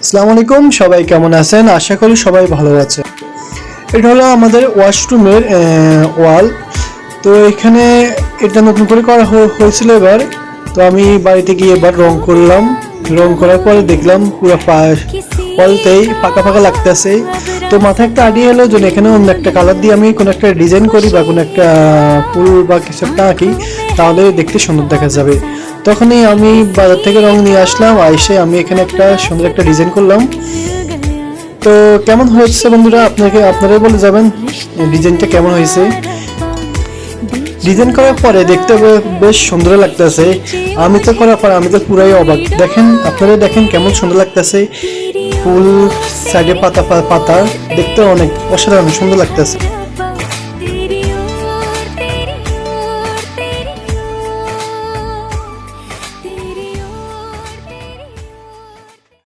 আসসালামু আলাইকুম, সবাই কেমন আছেন? আশা করি সবাই ভালো আছে। এটা হলো আমাদের ওয়াশরুমের ওয়াল। তো এখানে এটা নতুন করে করা হয়েছিল এবার। তো আমি বাড়িতে গিয়ে এবার রং করলাম। রং করার পরে দেখলাম পুরো ওয়ালতেই ফাঁকা ফাঁকা লাগতেছে। তো মাথায় একটা আইডিয়া এলো যে এখানে অন্য একটা কালার দিয়ে আমি কোনো একটা ডিজাইন করি বা কোনো একটা ফুল বা কিছু একটা আঁকি, তাহলে দেখতে সুন্দর দেখা যাবে। তখনই আমি বাজার থেকে রং নিয়ে আসলাম, এসে আমি এখানে একটা সুন্দর একটা ডিজাইন করলাম। তো কেমন হয়েছে বন্ধুরা, আপনারাই বলে যাবেন ডিজাইনটা কেমন হয়েছে। ডিজাইন করার পরে দেখতে বেশ সুন্দর লাগতেছে। আমি তো করার পর আমি তো পুরাই অবাক। দেখেন, আপনারা দেখেন কেমন সুন্দর লাগতেছে। ফুল সাইডে পাতা পাতা দেখতে অনেক অসাধারণ সুন্দর লাগতেছে।